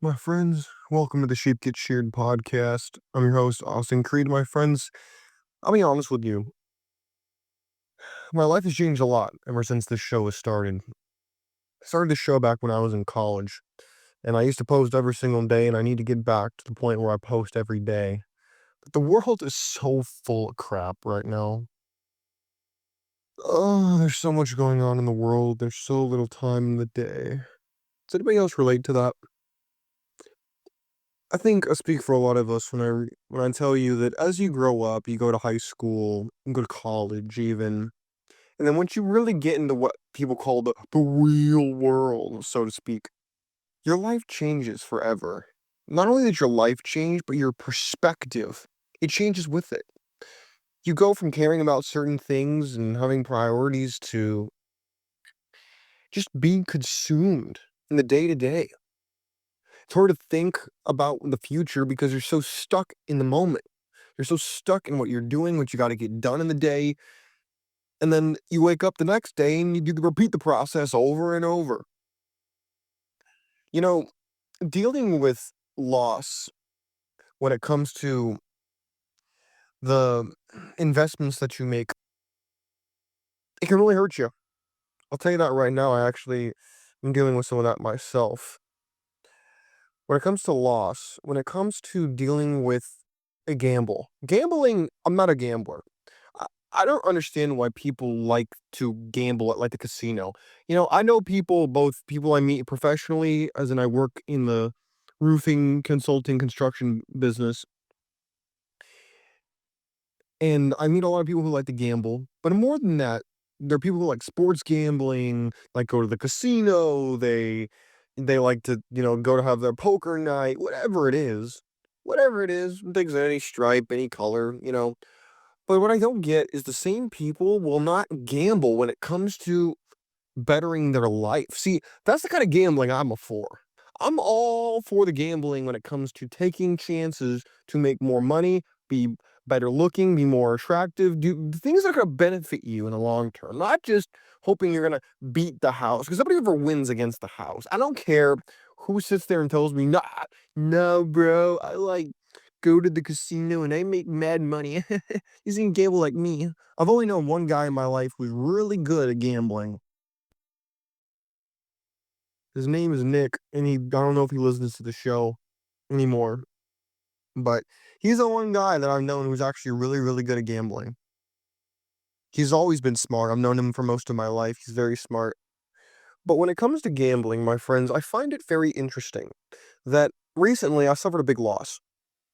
My friends, welcome to the Sheep Get Sheared podcast. I'm your host, Austin Creed. My friends, I'll be honest with you. My life has changed a lot ever since this show has started. I started this show back when I was in college, and I used to post every single day, and I need to get back to the point where I post every day. But the world is so full of crap right now. Oh, there's so much going on in the world. There's so little time in the day. Does anybody else relate to that? I think I speak for a lot of us when I tell you that as you grow up, you go to high school, you go to college even, and then once you really get into what people call the real world, so to speak, your life changes forever. Not only did your life change, but your perspective, it changes with it. You go from caring about certain things and having priorities to just being consumed in the day to day. It's hard to think about the future because you're so stuck in the moment. You're so stuck in what you're doing, what you gotta get done in the day, and then you wake up the next day and repeat the process over and over. You know, dealing with loss when it comes to the investments that you make, it can really hurt you. I'll tell you that right now. I'm dealing with some of that myself. When it comes to loss, when it comes to dealing with a gambling, I'm not a gambler. I don't understand why people like to gamble at like the casino. I know people, both people I meet professionally, as in I work in the roofing, consulting, construction business, and I meet a lot of people who like to gamble. But more than that, there are people who like sports gambling, like go to the casino. They like to, go to have their poker night, whatever it is, things of any stripe, any color. But what I don't get is the same people will not gamble when it comes to bettering their life. See, that's the kind of gambling I'm for. I'm all for the gambling when it comes to taking chances to make more money, be better looking, be more attractive, do things that are going to benefit you in the long term, not just hoping you're going to beat the house because nobody ever wins against the house. I don't care who sits there and tells me, nah, no, bro, I like go to the casino and I make mad money. You can gamble like me. I've only known one guy in my life who's really good at gambling. His name is Nick, and I don't know if he listens to the show anymore, but he's the one guy that I've known who's actually really, really good at gambling. He's always been smart. I've known him for most of my life. He's very smart. But when it comes to gambling, my friends, I find it very interesting that recently I suffered a big loss.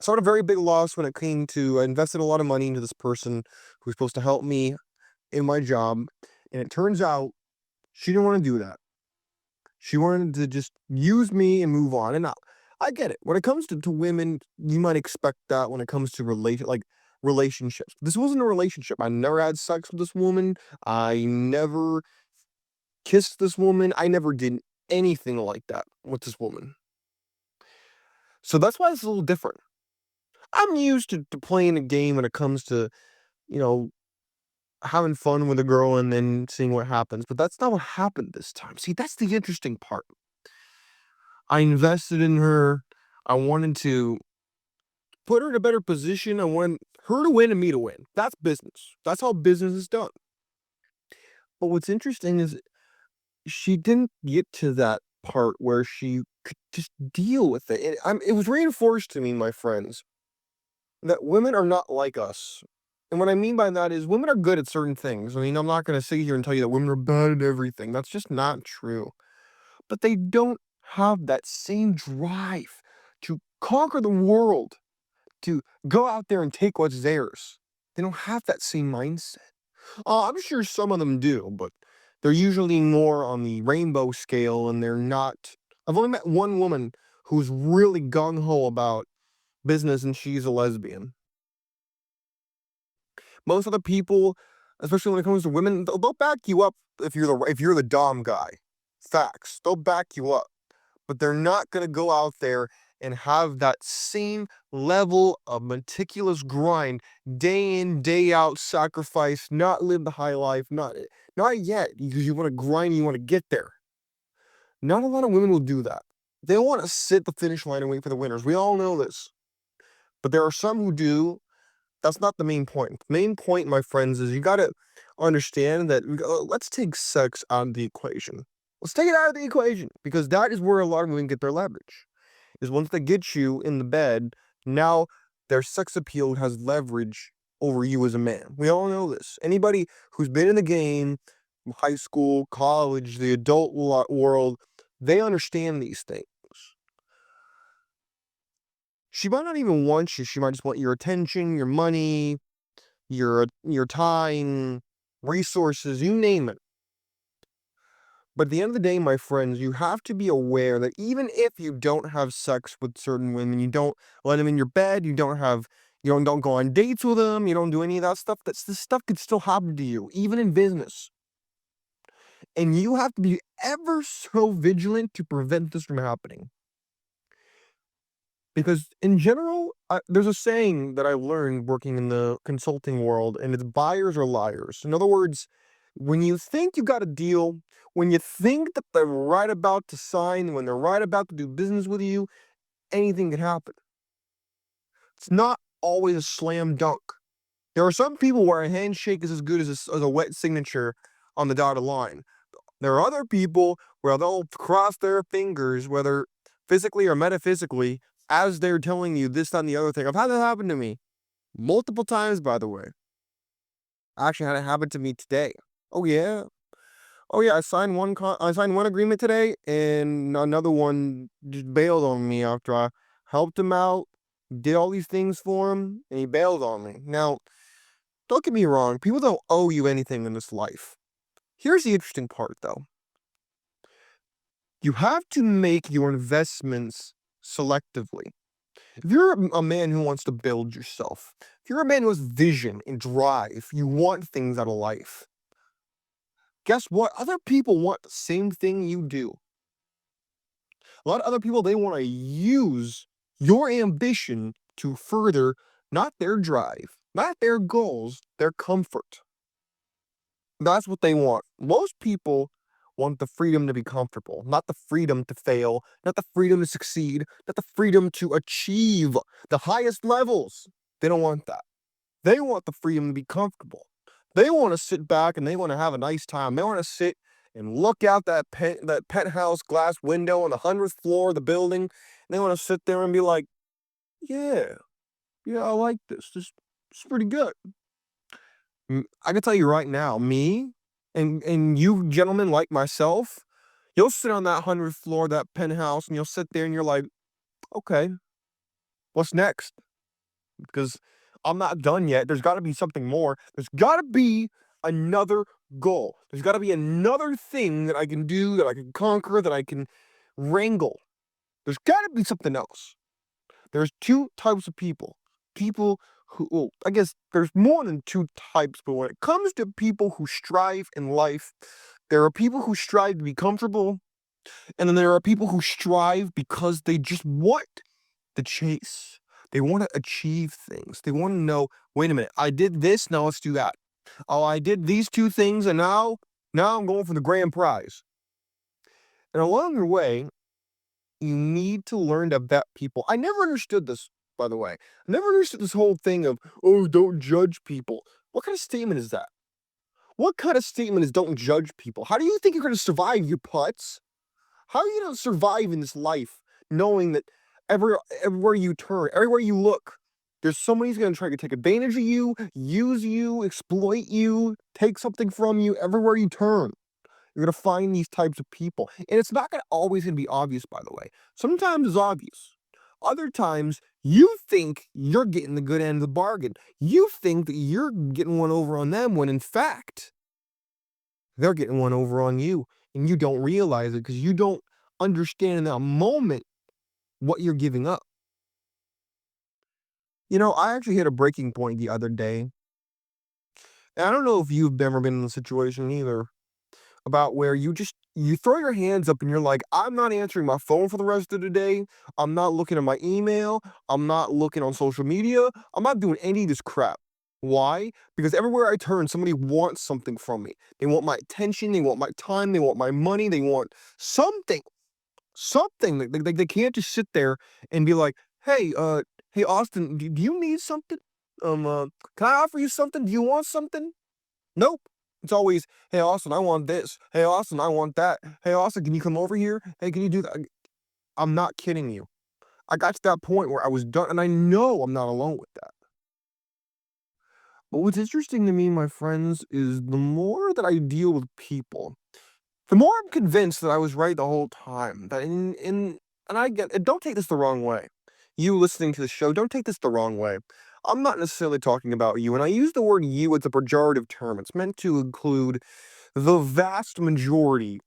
I suffered a very big loss when it came to I invested a lot of money into this person who was supposed to help me in my job, and it turns out she didn't want to do that. She wanted to just use me and move on. And I get it. When it comes to women, you might expect that when it comes to relationships. This wasn't a relationship. I never had sex with this woman. I never kissed this woman. I never did anything like that with this woman. So that's why it's a little different. I'm used to playing a game when it comes to, you know, having fun with a girl and then seeing what happens. But that's not what happened this time. See, that's the interesting part. I invested in her. I wanted to put her in a better position. I want her to win and me to win. That's business. That's how business is done. But what's interesting is she didn't get to that part where she could just deal with it. It was reinforced to me, my friends, that women are not like us. And what I mean by that is women are good at certain things. I mean, I'm not going to sit here and tell you that women are bad at everything. That's just not true. But they don't have that same drive to conquer the world, to go out there and take what's theirs. They don't have that same mindset. I'm sure some of them do, but they're usually more on the rainbow scale and they're not. I've only met one woman who's really gung ho about business and she's a lesbian. Most other people, especially when it comes to women, they'll back you up if you're the dom guy. Facts. They'll back you up. But they're not going to go out there and have that same level of meticulous grind day in, day out, sacrifice, not live the high life, not yet, because you want to grind, you want to get there. Not a lot of women will do that. They want to sit the finish line and wait for the winners. We all know this. But there are some who do. That's not the main point. The main point, my friends, is you gotta understand that let's take sex out of the equation. Let's take it out of the equation because that is where a lot of women get their leverage. Is once they get you in the bed, now their sex appeal has leverage over you as a man. We all know this. Anybody who's been in the game, high school, college, the adult world, they understand these things. She might not even want you. She might just want your attention, your money, your time, resources, you name it. But at the end of the day, my friends, you have to be aware that even if you don't have sex with certain women, you don't let them in your bed, you don't go on dates with them, you don't do any of that stuff. This stuff could still happen to you, even in business. And you have to be ever so vigilant to prevent this from happening. Because in general, there's a saying that I learned working in the consulting world, and it's buyers are liars. In other words, when you think you got a deal, when you think that they're right about to sign, when they're right about to do business with you, anything can happen. It's not always a slam dunk. There are some people where a handshake is as good as a wet signature on the dotted line. There are other people where they'll cross their fingers, whether physically or metaphysically, as they're telling you this, that, and the other thing. I've had that happen to me multiple times, by the way. I actually had it happen to me today. Oh yeah, oh yeah. I signed one agreement today, and another one just bailed on me after I helped him out, did all these things for him, and he bailed on me. Now, don't get me wrong. People don't owe you anything in this life. Here's the interesting part, though. You have to make your investments selectively. If you're a man who wants to build yourself, if you're a man who has vision and drive, you want things out of life. Guess what? Other people want the same thing you do. A lot of other people, they want to use your ambition to further not their drive, not their goals, their comfort. That's what they want. Most people want the freedom to be comfortable, not the freedom to fail, not the freedom to succeed, not the freedom to achieve the highest levels. They don't want that. They want the freedom to be comfortable. They want to sit back and they want to have a nice time. They want to sit and look out that penthouse glass window on the 100th floor of the building. And they want to sit there and be like, yeah, yeah, I like this. This is pretty good. I can tell you right now, me and you gentlemen like myself, you'll sit on that 100th floor, that penthouse, and you'll sit there and you're like, okay, what's next? Because I'm not done yet. There's got to be something more. There's got to be another goal. There's got to be another thing that I can do, that I can conquer, that I can wrangle. There's got to be something else. There's two types of people. People who, well, I guess there's more than two types, but when it comes to people who strive in life, there are people who strive to be comfortable, and then there are people who strive because they just want the chase. They want to achieve things. They want to know, wait a minute, I did this, now let's do that. Oh, I did these two things, and now I'm going for the grand prize. And along the way, you need to learn to vet people. I never understood this, by the way. I never understood this whole thing of, oh, don't judge people. What kind of statement is that? What kind of statement is don't judge people? How do you think you're going to survive, you putz? How are you going to survive in this life knowing that everywhere you turn, everywhere you look, there's somebody who's going to try to take advantage of you, use you, exploit you, take something from you everywhere you turn? You're going to find these types of people. And it's not always going to be obvious, by the way. Sometimes it's obvious. Other times, you think you're getting the good end of the bargain. You think that you're getting one over on them when in fact, they're getting one over on you. And you don't realize it because you don't understand in that moment what you're giving up. I actually hit a breaking point the other day. And I don't know if you've ever been in a situation either, about where you throw your hands up and you're like, I'm not answering my phone for the rest of the day. I'm not looking at my email. I'm not looking on social media. I'm not doing any of this crap. Why? Because everywhere I turn, somebody wants something from me. They want my attention. They want my time. They want my money. They want something. Something. They can't just sit there and be like, "Hey, hey, Austin, do you need something? Can I offer you something? Do you want something?" Nope. It's always, "Hey, Austin, I want this. Hey, Austin, I want that. Hey, Austin, can you come over here? Hey, can you do that?" I'm not kidding you. I got to that point where I was done, and I know I'm not alone with that. But what's interesting to me, my friends, is the more that I deal with people, the more I'm convinced that I was right the whole time. That in and I get and don't take this the wrong way. You listening to the show, don't take this the wrong way. I'm not necessarily talking about you, and I use the word you as a pejorative term. It's meant to include the vast majority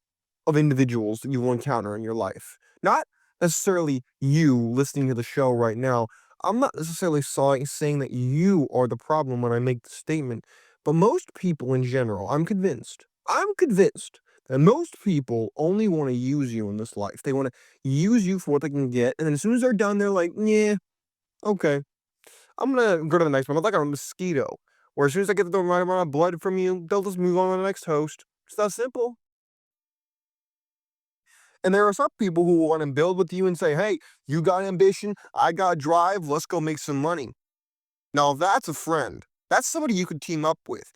of individuals that you will encounter in your life. Not necessarily you listening to the show right now. I'm not necessarily saying that you are the problem when I make the statement, but most people in general, I'm convinced that most people only want to use you in this life. They want to use you for what they can get, and then as soon as they're done, they're like, yeah, okay, I'm gonna go to the next one. I'm like a mosquito, where as soon as I get the right amount of blood from you, they'll just move on to the next host. It's that simple. And there are some people who want to build with you and say, "Hey, you got ambition, I got drive, let's go make some money." Now that's a friend. That's somebody you could team up with.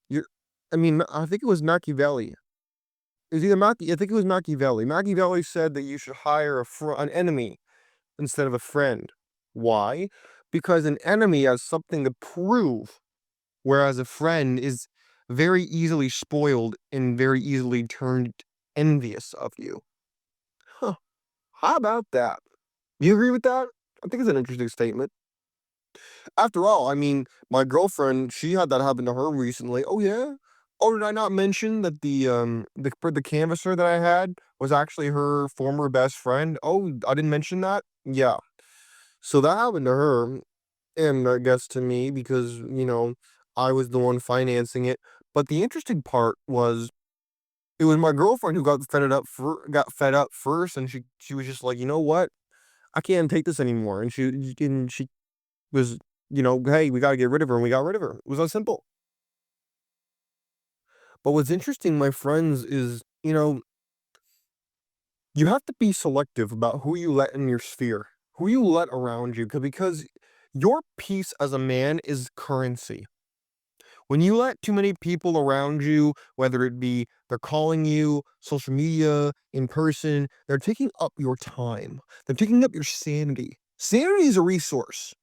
You're I mean, I think it was Machiavelli. It was either I think it was Machiavelli. Machiavelli said that you should hire an enemy instead of a friend. Why? Because an enemy has something to prove, whereas a friend is very easily spoiled and very easily turned envious of you. Huh. How about that? Do you agree with that? I think it's an interesting statement. After all, I mean, my girlfriend, she had that happen to her recently. Oh yeah? Oh, did I not mention that the canvasser that I had was actually her former best friend? Oh, I didn't mention that? Yeah. So that happened to her, and I guess to me because, I was the one financing it. But the interesting part was it was my girlfriend who got fed up first, and she was just like, "You know what? I can't take this anymore." And she was, "Hey, we gotta get rid of her," and we got rid of her. It was that simple. But what's interesting, my friends, is, you have to be selective about who you let in your sphere, who you let around you, because your peace as a man is currency. When you let too many people around you, whether it be they're calling you, social media, in person, they're taking up your time. They're taking up your sanity. Sanity is a resource.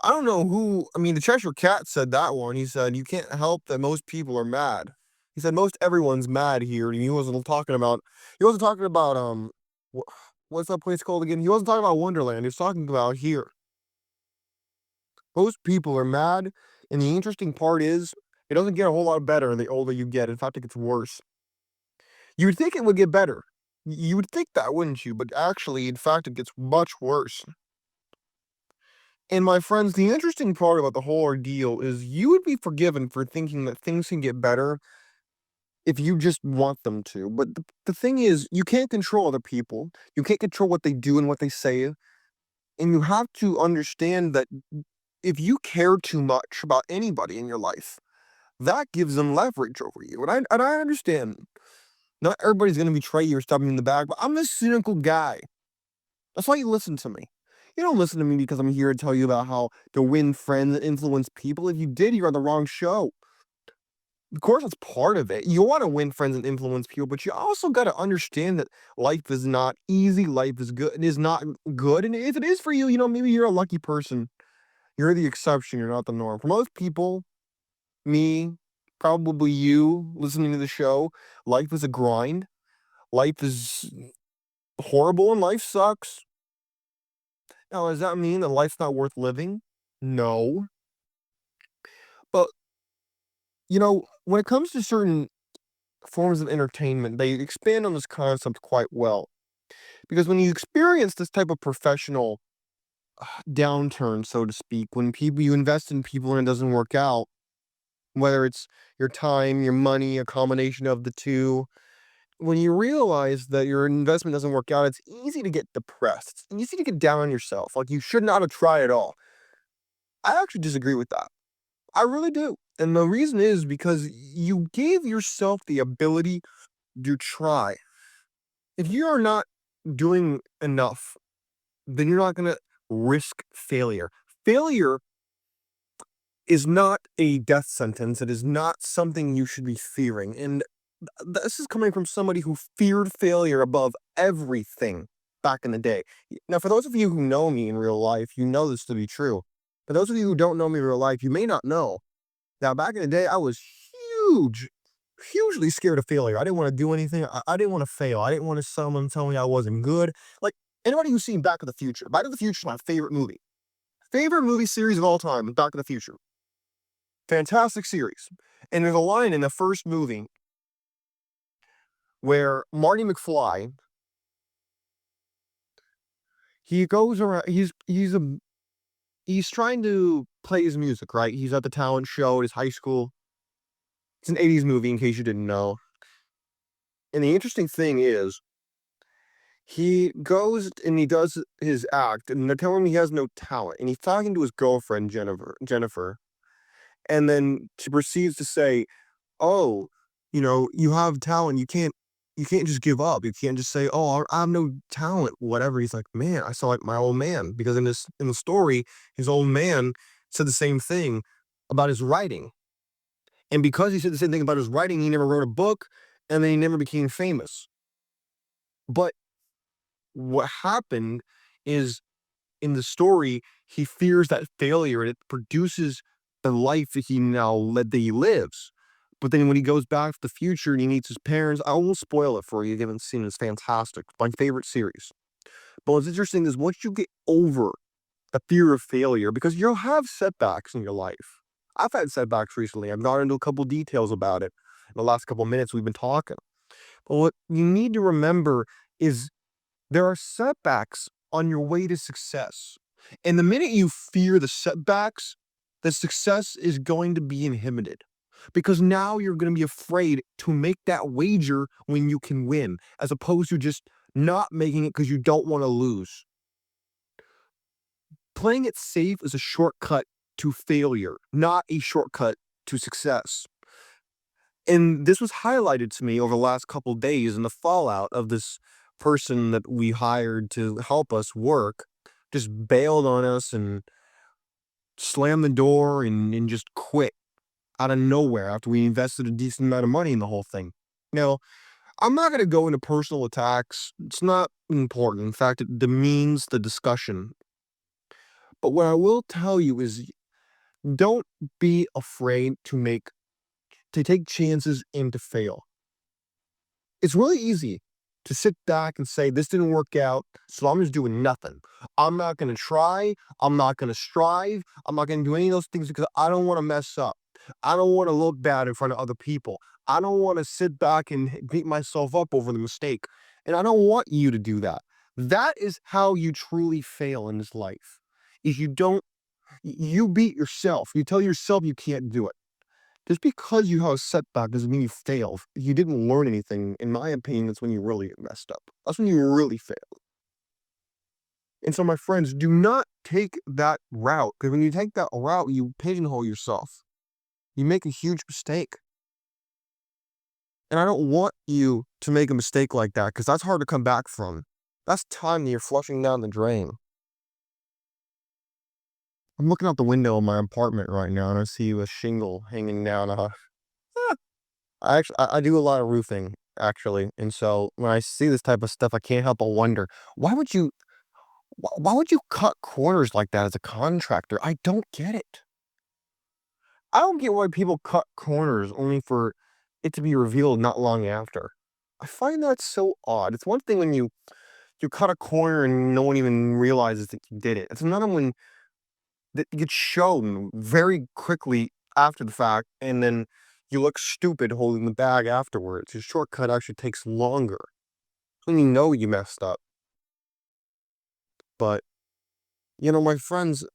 I don't know who. I mean, the Cheshire Cat said that one. He said, "You can't help that most people are mad." He said, "Most everyone's mad here." And he wasn't talking about, what's that place called again? He wasn't talking about Wonderland. He was talking about here. Most people are mad. And the interesting part is, it doesn't get a whole lot better the older you get. In fact, it gets worse. You would think it would get better. You would think that, wouldn't you? But actually, in fact, it gets much worse. And my friends, the interesting part about the whole ordeal is you would be forgiven for thinking that things can get better if you just want them to. But the thing is, you can't control other people. You can't control what they do and what they say. And you have to understand that if you care too much about anybody in your life, that gives them leverage over you. And I understand not everybody's going to betray you or stab you in the back, but I'm a cynical guy. That's why you listen to me. You don't listen to me because I'm here to tell you about how to win friends and influence people. If you did, you're on the wrong show. Of course, that's part of it. You want to win friends and influence people, but you also got to understand that life is not easy. Life is good. It is not good. And if it is for you, maybe you're a lucky person. You're the exception. You're not the norm. For most people, me, probably you listening to the show, life is a grind. Life is horrible and life sucks. Now, does that mean that life's not worth living? No. But, when it comes to certain forms of entertainment, they expand on this concept quite well. Because when you experience this type of professional downturn, so to speak, when you invest in people and it doesn't work out, whether it's your time, your money, a combination of the two, when you realize that your investment doesn't work out, it's easy to get depressed. It's easy to get down on yourself. Like you should not have tried at all. I actually disagree with that. I really do. And the reason is because you gave yourself the ability to try. If you are not doing enough, then you're not gonna risk failure. Failure is not a death sentence. It is not something you should be fearing. And this is coming from somebody who feared failure above everything back in the day. Now, for those of you who know me in real life, you know this to be true. For those of you who don't know me in real life, you may not know that back in the day, I was huge, hugely scared of failure. I didn't want to do anything. I didn't want to fail. I didn't want someone tell me I wasn't good. Like anybody who's seen Back to the Future, Back to the Future is my favorite movie. Favorite movie series of all time, Back to the Future. Fantastic series. And there's a line in the first movie where Marty McFly, he goes around, he's trying to play his music, right? He's at the talent show at his high school. It's an 80s movie in case you didn't know. And the interesting thing is he goes and he does his act and they're telling him he has no talent. And he's talking to his girlfriend, Jennifer. And then she proceeds to say, oh, you have talent. You can't just give up. You can't just say, oh, I have no talent, whatever. He's like, man, I saw like my old man. Because in the story, his old man said the same thing about his writing. And because he said the same thing about his writing, he never wrote a book and then he never became famous. But what happened is in the story, he fears that failure and it produces the life that he lives. But then when he goes back to the future and he meets his parents, I won't spoil it for you if you haven't seen it. It's fantastic. My favorite series. But what's interesting is once you get over the fear of failure, because you'll have setbacks in your life. I've had setbacks recently. I've gone into a couple details about it in the last couple minutes we've been talking. But what you need to remember is there are setbacks on your way to success. And the minute you fear the setbacks, the success is going to be inhibited because now you're going to be afraid to make that wager when you can win, as opposed to just not making it because you don't want to lose. Playing it safe is a shortcut to failure, not a shortcut to success. And this was highlighted to me over the last couple days in the fallout of this person that we hired to help us work just bailed on us and slammed the door and just quit out of nowhere after we invested a decent amount of money in the whole thing. Now, I'm not going to go into personal attacks. It's not important. In fact, it demeans the discussion. But what I will tell you is don't be afraid to take chances and to fail. It's really easy to sit back and say, this didn't work out, so I'm just doing nothing. I'm not going to try. I'm not going to strive. I'm not going to do any of those things because I don't want to mess up. I don't want to look bad in front of other people. I don't want to sit back and beat myself up over the mistake. And I don't want you to do that. That is how you truly fail in this life. Is you beat yourself. You tell yourself you can't do it. Just because you have a setback doesn't mean you failed. If you didn't learn anything, in my opinion, that's when you really messed up. That's when you really failed. And so, my friends, do not take that route because when you take that route, you pigeonhole yourself. You make a huge mistake. And I don't want you to make a mistake like that because that's hard to come back from. That's time that you're flushing down the drain. I'm looking out the window of my apartment right now and I see a shingle hanging down. I do a lot of roofing actually, and so when I see this type of stuff, I can't help but wonder why would you why would you cut corners like that as a contractor? I don't get it. I don't get why people cut corners only for it to be revealed not long after. I find that so odd. It's one thing when you cut a corner and no one even realizes that you did it. It's another one that gets shown very quickly after the fact, and then you look stupid holding the bag afterwards. Your shortcut actually takes longer when you know you messed up. But, my friends,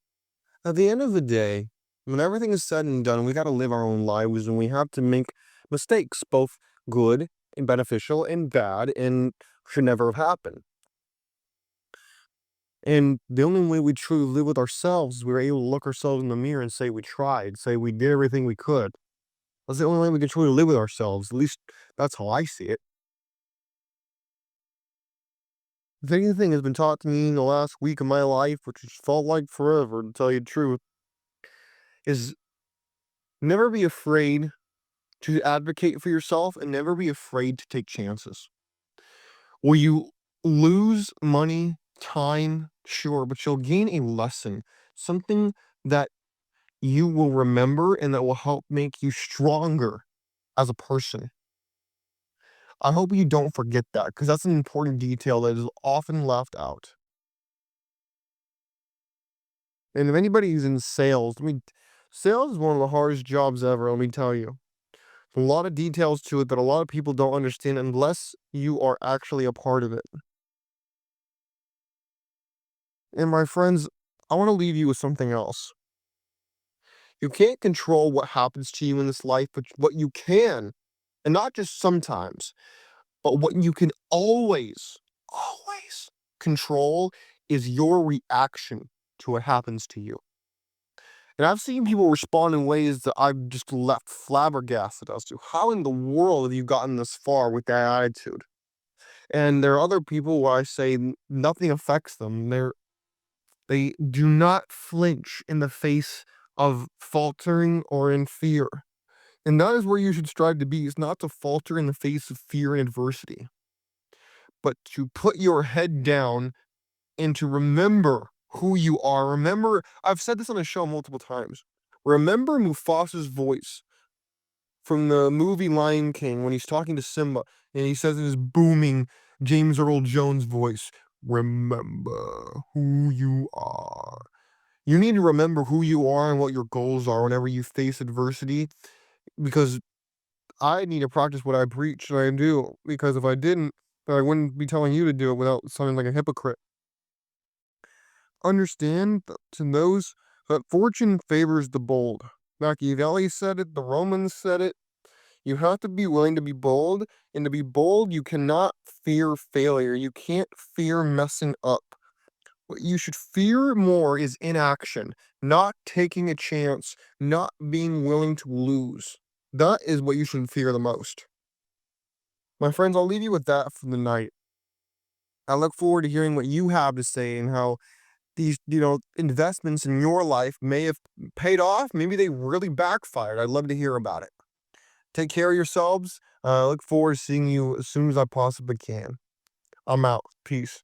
at the end of the day, when everything is said and done, we got to live our own lives and we have to make mistakes, both good and beneficial and bad, and should never have happened. And the only way we truly live with ourselves is we're able to look ourselves in the mirror and say we tried, say we did everything we could. That's the only way we can truly live with ourselves. At least that's how I see it. If anything has been taught to me in the last week of my life, which has felt like forever to tell you the truth, is never be afraid to advocate for yourself and never be afraid to take chances. Will you lose money, time? Sure, but you'll gain a lesson, something that you will remember and that will help make you stronger as a person. I hope you don't forget that because that's an important detail that is often left out. And if anybody who's in sales, sales is one of the hardest jobs ever, let me tell you. A lot of details to it that a lot of people don't understand unless you are actually a part of it. And my friends, I want to leave you with something else. You can't control what happens to you in this life, but what you can, and not just sometimes, but what you can always control is your reaction to what happens to you. And I've seen people respond in ways that I've just left flabbergasted as to how in the world have you gotten this far with that attitude? And there are other people where I say nothing affects them. They do not flinch in the face of faltering or in fear. And that is where you should strive to be, is not to falter in the face of fear and adversity, but to put your head down and to remember who you are. Remember, I've said this on the show multiple times. Remember Mufasa's voice from the movie Lion King when he's talking to Simba and he says in his booming James Earl Jones voice, remember who you are. You need to remember who you are and what your goals are whenever you face adversity, because I need to practice what I preach and I do, because if I didn't, then I wouldn't be telling you to do it without sounding like a hypocrite. Understand to those that fortune favors the bold. Machiavelli said it, the Romans said it. You have to be willing to be bold, and to be bold, you cannot fear failure. You can't fear messing up. What you should fear more is inaction, not taking a chance, not being willing to lose. That is what you should fear the most. My friends, I'll leave you with that for the night. I look forward to hearing what you have to say and how these, investments in your life may have paid off. Maybe they really backfired. I'd love to hear about it. Take care of yourselves. I look forward to seeing you as soon as I possibly can. I'm out. Peace.